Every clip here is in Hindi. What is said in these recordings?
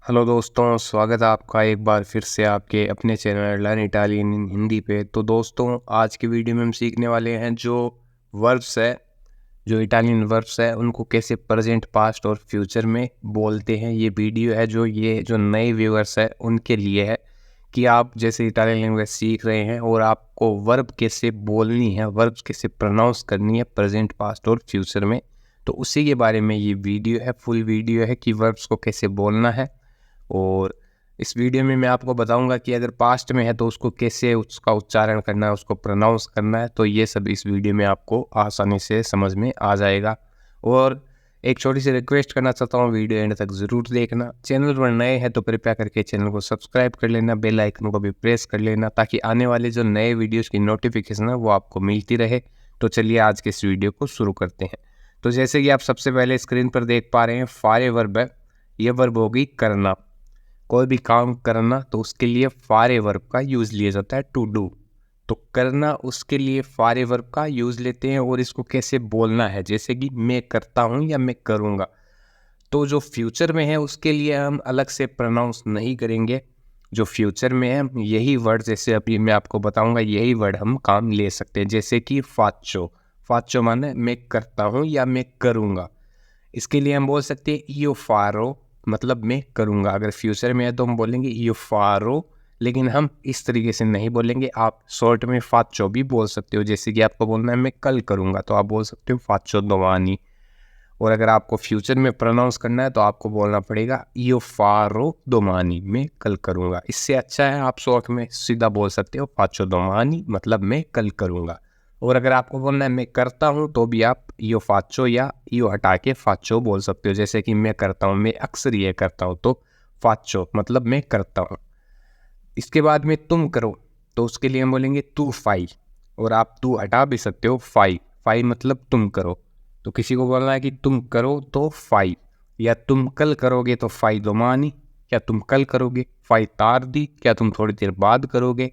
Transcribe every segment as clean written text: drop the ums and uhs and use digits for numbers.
हेलो दोस्तों, स्वागत है आपका एक बार फिर से आपके अपने चैनल लर्न इटालियन इन हिंदी पे। तो दोस्तों, आज की वीडियो में हम सीखने वाले हैं जो वर्ब्स है, जो इटालियन वर्ब्स है, उनको कैसे प्रेजेंट, पास्ट और फ्यूचर में बोलते हैं। ये वीडियो है जो नए व्यूअर्स है उनके लिए है कि आप जैसे इटालियन लैंग्वेज सीख रहे हैं और आपको वर्ब कैसे बोलनी है, वर्ब्स कैसे प्रोनाउंस करनी है प्रेजेंट, पास्ट और फ्यूचर में। तो उसी के बारे में ये वीडियो है, फुल वीडियो है कि वर्ब्स को कैसे बोलना है। और इस वीडियो में मैं आपको बताऊंगा कि अगर पास्ट में है तो उसको कैसे उसका उच्चारण करना है, उसको प्रोनाउंस करना है। तो ये सब इस वीडियो में आपको आसानी से समझ में आ जाएगा। और एक छोटी सी रिक्वेस्ट करना चाहता हूँ, वीडियो एंड तक ज़रूर देखना। चैनल पर नए हैं तो कृपया करके चैनल को सब्सक्राइब कर लेना, बेल आइकन को भी प्रेस कर लेना ताकि आने वाले जो नए वीडियोज़ की नोटिफिकेशन है वो आपको मिलती रहे। तो चलिए आज के इस वीडियो को शुरू करते हैं। तो जैसे कि आप सबसे पहले स्क्रीन पर देख पा रहे हैं, फारे वर्ब है। ये वर्ब होगी करना, कोई भी काम करना, तो उसके लिए फारे वर्ब का यूज़ लिया जाता है टू डू। तो करना, उसके लिए फारे वर्ब का यूज़ लेते हैं। और इसको कैसे बोलना है, जैसे कि मैं करता हूँ या मैं करूँगा। तो जो फ्यूचर में है उसके लिए हम अलग से प्रोनाउंस नहीं करेंगे। जो फ्यूचर में है यही वर्ड, जैसे अभी मैं आपको बताऊंगा, यही वर्ड हम काम ले सकते हैं। जैसे कि फाचो, फाचो माने मैं करता हूँ या मैं करूँगा। इसके लिए हम बोल सकते हैं io फारो, मतलब मैं करूँगा। अगर फ्यूचर में है तो हम बोलेंगे io फारो, लेकिन हम इस तरीके से नहीं बोलेंगे। आप शॉर्ट में फाचो भी बोल सकते हो। जैसे कि आपको बोलना है मैं कल करूँगा तो आप बोल सकते हो फाचो दोवानी। और अगर आपको फ्यूचर में प्रोनाउंस करना है तो आपको बोलना पड़ेगा io फारो दोमानी, मैं कल करूँगा। इससे अच्छा है आप शॉर्ट में सीधा बोल सकते हो फाचो दोमानी, मतलब मैं कल करूँगा। और अगर आपको बोलना है मैं करता हूँ तो भी आप io फाचो या io हटा के फाचो बोल सकते हो। जैसे कि मैं करता हूँ, मैं अक्सर ये करता हूँ, तो फाचो मतलब मैं करता हूँ। इसके बाद में तुम करो, तो उसके लिए हम बोलेंगे तू फाई। और आप तू हटा भी सकते हो, फाई, फाई मतलब तुम करो। तो किसी को बोलना है कि तुम करो तो फाई, या तुम कल करोगे तो फाई दोमानी, क्या तुम कल करोगे, फाई तार दी, क्या तुम थोड़ी देर बाद करोगे,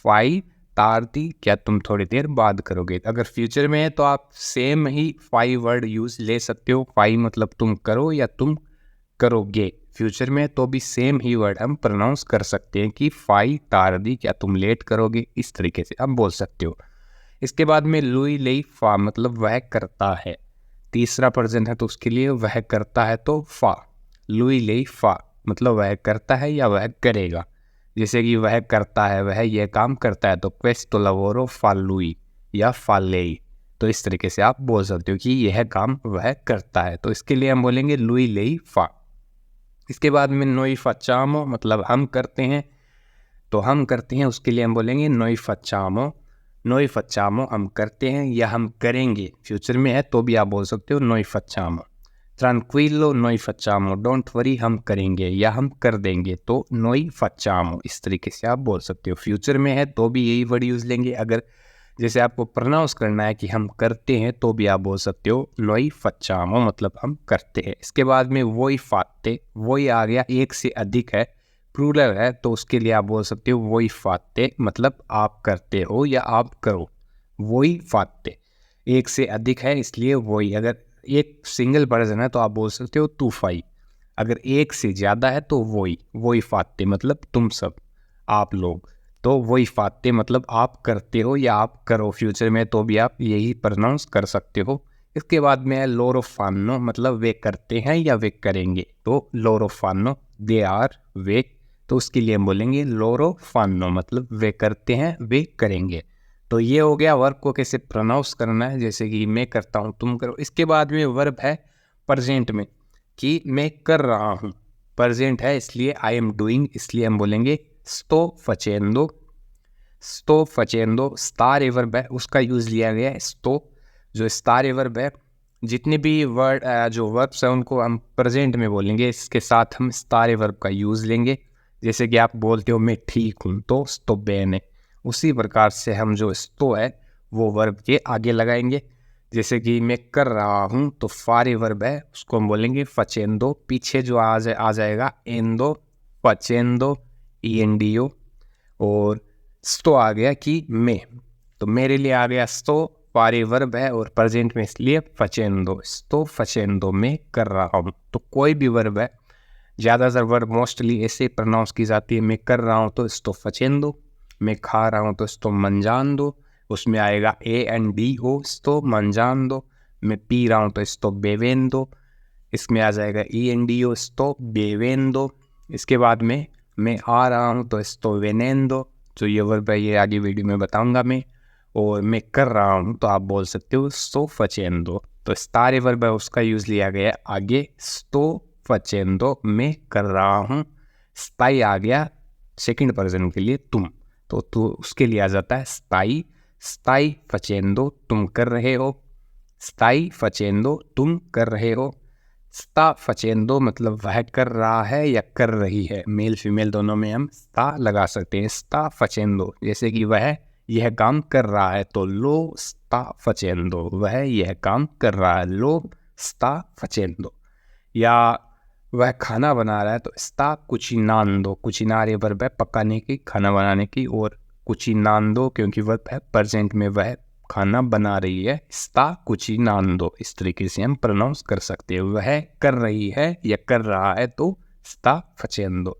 फाई तार दी, क्या तुम थोड़ी देर बाद करोगे। अगर फ्यूचर में है तो आप सेम ही फाई वर्ड यूज ले सकते हो। फाई मतलब तुम करो या तुम करोगे। फ्यूचर में तो भी सेम ही वर्ड हम प्रोनाउंस कर सकते हैं कि फाई तार दी, क्या तुम लेट करोगे, इस तरीके से आप बोल सकते हो। इसके बाद में लुई लेई फा, मतलब वह करता है। तीसरा पर्सन है तो उसके लिए वह करता है तो फा, लुई लेई फा, मतलब वह करता है या वह करेगा। जैसे कि वह करता है, वह यह काम करता है, तो क्वेस्टो लवोरो फा लुई या फा लेई। तो इस तरीके से आप बोल सकते हो कि यह काम वह करता है। तो इसके लिए हम बोलेंगे लुई लेई फा। इसके बाद में नोई फचामो, मतलब हम करते हैं, तो हम करते हैं, उसके लिए हम बोलेंगे नोई फचामो। नोई फचामो हम करते हैं या हम करेंगे। फ्यूचर में है तो भी आप बोल सकते हो नोई फचामो। ट्रांक्विलो नोई फचामो, डोंट वरी हम करेंगे या हम कर देंगे, तो नोई फचामो, इस तरीके से आप बोल सकते हो। फ्यूचर में है तो भी यही वर्ड यूज लेंगे। अगर जैसे आपको प्रोनाउंस करना है कि हम करते हैं तो भी आप बोल सकते हो नोई फचामो, मतलब हम करते हैं। इसके बाद में वोई फाते, वोई आ गया, एक से अधिक है, प्लूरल है, तो उसके लिए आप बोल सकते हो वोई फाते, मतलब आप करते हो या आप करो। वोई फाते, एक से अधिक है इसलिए वोई। अगर एक सिंगल पर्सन है तो आप बोल सकते हो तूफाई। अगर एक से ज़्यादा है तो वोई, वोई फाते मतलब तुम सब, आप लोग। तो वही फाते मतलब आप करते हो या आप करो। फ्यूचर में तो भी आप यही प्रोनाउंस कर सकते हो। इसके बाद में है लोरोफानो, मतलब वे करते हैं या वे करेंगे, तो लोरोफानो, दे आर, वे। तो उसके लिए हम बोलेंगे लोरोफानो, मतलब वे करते हैं, वे करेंगे। तो ये हो गया वर्ब को कैसे प्रोनाउंस करना है, जैसे कि मैं करता हूँ, तुम करो। इसके बाद में वर्ब है प्रेजेंट में, कि मैं कर रहा हूँ। प्रेजेंट है इसलिए आई एम डूइंग, इसलिए हम बोलेंगे sto facendo। sto facendo star verb है, उसका यूज लिया गया है sto। जो स्टार वर्ब है, जितने भी वर्ड जो वर्ब्स हैं उनको हम प्रेजेंट में बोलेंगे, इसके साथ हम स्टार वर्ब का यूज लेंगे। जैसे कि आप बोलते हो मैं ठीक हूँ तो sto bene, उसी प्रकार से हम जो sto है वो वर्ब के आगे लगाएंगे। जैसे कि मैं कर रहा हूँ तो फारे वर्ब है, उसको हम बोलेंगे facendo, पीछे जो आ जाएगा एंदो, facendo, ईएनडीओ। और स्टो आ गया कि मैं, तो मेरे लिए आ गया स्टो, पारे वर्ब है और प्रेजेंट में इसलिए फचेंदो, स्टो फचेंदो, मैं कर रहा हूँ। तो कोई भी वर्ब है ज़्यादातर वर्ब मोस्टली ऐसे प्रोनाउंस की जाती है। मैं कर रहा हूँ तो sto facendo, मैं खा रहा हूँ तो sto mangiando, उसमें आएगा ANDO sto mangiando, मैं पी रहा हूँ तो sto bevendo, इसमें आ जाएगा ENDO sto bevendo। इसके बाद में मैं आ रहा हूँ तो sto venendo, जो ये वर्ब है ये आगे वीडियो में बताऊंगा मैं। और मैं कर रहा हूँ तो आप बोल सकते हो sto facendo। तो स्टार वर्ब है उसका यूज़ लिया गया आगे sto facendo, मैं कर रहा हूँ। stai आ गया सेकंड पर्सन के लिए तुम, तो उसके लिए आ जाता है stai, stai facendo तुम कर रहे हो, stai facendo तुम कर रहे हो। sta facendo मतलब वह कर रहा है या कर रही है, मेल फीमेल दोनों में हम sta लगा सकते हैं। sta facendo जैसे कि वह यह काम कर रहा है तो lo sta facendo, वह यह काम कर रहा है lo sta facendo। या वह खाना बना रहा है तो sta cucinando, cucinare वर्ब है पकाने की, खाना बनाने की, और cucinando क्योंकि वर्ब है प्रेजेंट में वह खाना बना रही है, sta cucinando। इस तरीके से हम प्रोनाउंस कर सकते हैं, वह कर रही है या कर रहा है तो sta facendo।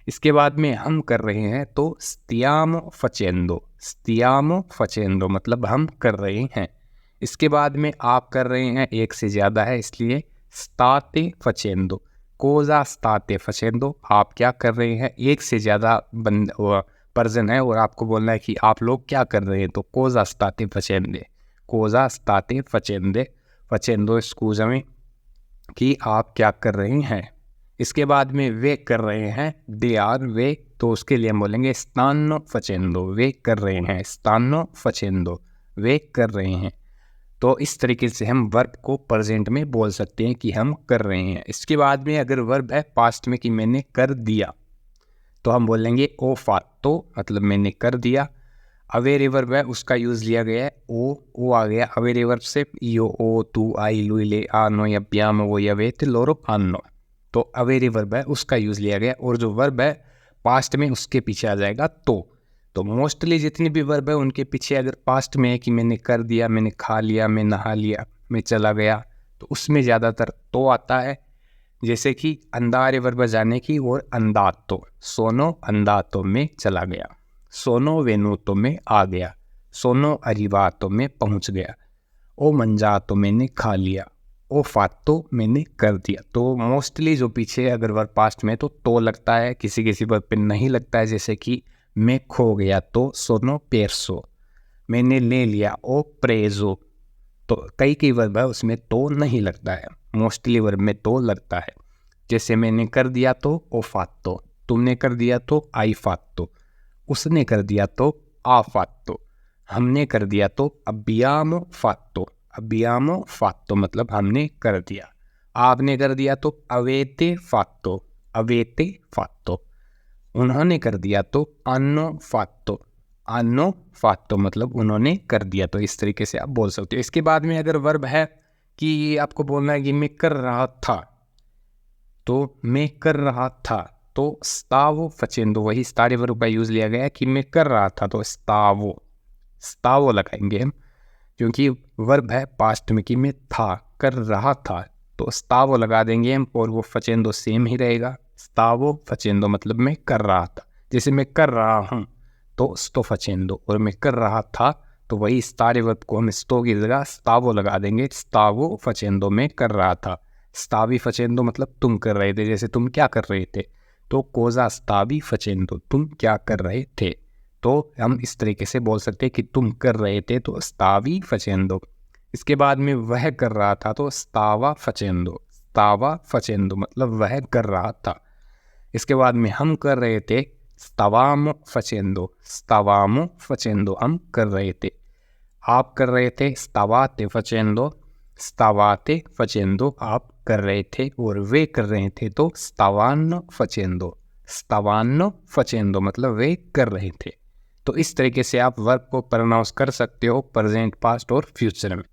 इसके बाद में हम कर रहे हैं तो stiamo facendo, stiamo facendo मतलब हम कर रहे हैं। इसके बाद में आप कर रहे हैं एक से ज़्यादा है इसलिए state facendo, cosa state facendo आप क्या कर रहे हैं, एक से ज़्यादा पर्सन है और आपको बोलना है कि आप लोग क्या कर रहे हैं तो cosa state facendo, cosa state facendo, facendo scusami कि आप क्या कर रहे हैं। इसके बाद में वे कर रहे हैं दे आर वे, तो उसके लिए हम बोलेंगे stanno facendo, वे कर रहे हैं, stanno facendo वे कर रहे हैं। तो इस तरीके से हम वर्ब को प्रेजेंट में बोल सकते हैं कि हम कर रहे हैं। इसके बाद में अगर वर्ब है पास्ट में कि मैंने कर दिया तो हम बोलेंगे ओ fatto मतलब मैंने कर दिया। अवेरे वर्ब है उसका यूज़ लिया गया है ओ आ गया अवेरे वर्ब से, io o tu hai lui lei ha noi abbiamo voi avete loro hanno, तो अवेरे वर्ब है उसका यूज़ लिया गया। और जो वर्ब है पास्ट में उसके पीछे आ जाएगा तो मोस्टली जितनी भी वर्ब है उनके पीछे अगर पास्ट में है कि मैंने कर दिया, मैंने खा लिया, मैं नहा लिया, मैं चला गया, तो उसमें ज़्यादातर तो आता है। जैसे कि अंदारे वर्ब जाने की और अंदातो, सोनो अंदातो में चला गया, सोनो वेनुतो में आ गया, सोनो अरिवातो में पहुंच गया, ओ मंजातो मैंने खा लिया, ओ फातो मैंने कर दिया। तो मोस्टली जो पीछे अगर वर्ब पास्ट में तो लगता है, किसी किसी वर्ब पे नहीं लगता है। जैसे कि मैं खो गया तो सोनो पेरसो, मैंने ले लिया ओ प्रेजो, तो कई वर्ब है उसमें तो नहीं लगता है, मोस्टली वर्ब में तो लगता है। जैसे मैंने कर दिया तो ओ फातो, तुमने कर दिया तो आई फातो, उसने कर दिया तो आ फातो, हमने कर दिया तो अबियामो फातो, अबियामो फातो मतलब हमने कर दिया। आपने कर दिया तो अवेते फातो, अवेते फातो। उन्होंने कर दिया तो अन्नो फातो, अन्नो फातो मतलब उन्होंने कर दिया। तो इस तरीके से आप बोल सकते हो। इसके बाद में अगर वर्ब है कि आपको बोलना है कि मैं कर रहा था, तो मैं कर रहा था तो स्तावो फचेंदो, वही स्टारे वर्ब का यूज़ लिया गया है कि मैं कर रहा था तो स्तावो, स्तावो लगाएंगे हम, क्योंकि वर्ब है पास्ट में कि मैं था, कर रहा था, तो स्तावो लगा देंगे हम और वो फचेंदो सेम ही रहेगा। स्तावो फचेंदो मतलब मैं कर रहा था। जैसे मैं कर रहा हूँ तो स्टो फचेंदो, और मैं कर रहा था तो वही स्टारे वर्ब को हम स्टो की जगह स्तावो लगा देंगे, स्तावो फचेंदो में कर रहा था। स्तावी फचेंदो मतलब तुम कर रहे थे, जैसे तुम क्या कर रहे थे तो कोजा स्तावी फचेंदो तुम क्या कर रहे थे। तो हम इस तरीके से बोल सकते हैं कि तुम कर रहे थे तो स्तावी फचेंदो। इसके बाद में वह कर रहा था तो स्तावा फचेंदो, स्तावा फचेंदो मतलब वह कर रहा था। इसके बाद में हम कर रहे थे stavamo facendo, stavamo facendo हम कर रहे थे। आप कर रहे थे stavate facendo, stavate facendo आप कर रहे थे। और वे कर रहे थे तो stavano facendo, stavano facendo मतलब वे कर रहे थे। तो इस तरीके से आप वर्ब को प्रोनाउंस कर सकते हो प्रेजेंट, पास्ट और फ्यूचर में।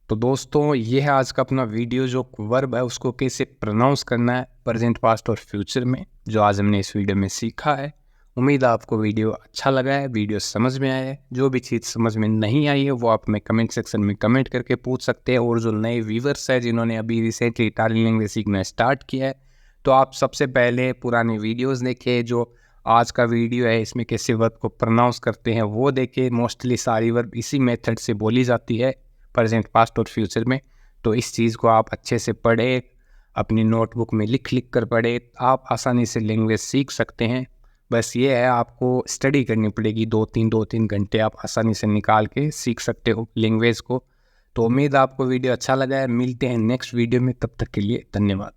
तो दोस्तों ये है आज का अपना वीडियो, जो वर्ब है उसको कैसे प्रोनाउंस करना है प्रेजेंट, पास्ट और फ्यूचर में, जो आज हमने इस वीडियो में सीखा है। उम्मीद है आपको वीडियो अच्छा लगा है, वीडियो समझ में आया है। जो भी चीज़ समझ में नहीं आई है वो आप हमें कमेंट सेक्शन में कमेंट करके पूछ सकते हैं। और जो नए व्यूवर्स हैं जिन्होंने अभी रिसेंटली इटालियन लैंग्वेज सीखना स्टार्ट किया है तो आप सबसे पहले पुराने वीडियोस देखें, जो आज का वीडियो है इसमें कैसे वर्ब को प्रोनाउंस करते हैं वो देखें। मोस्टली सारी वर्ब इसी मेथड से बोली जाती है प्रेजेंट, पास्ट और फ्यूचर में। तो इस चीज़ को आप अच्छे से पढ़ें, अपनी नोटबुक में लिख कर पढ़ें, आप आसानी से लैंग्वेज सीख सकते हैं। बस ये है, आपको स्टडी करनी पड़ेगी, 2-3 घंटे आप आसानी से निकाल के सीख सकते हो लैंग्वेज को। तो उम्मीद आपको वीडियो अच्छा लगा है। मिलते हैं नेक्स्ट वीडियो में, तब तक के लिए धन्यवाद।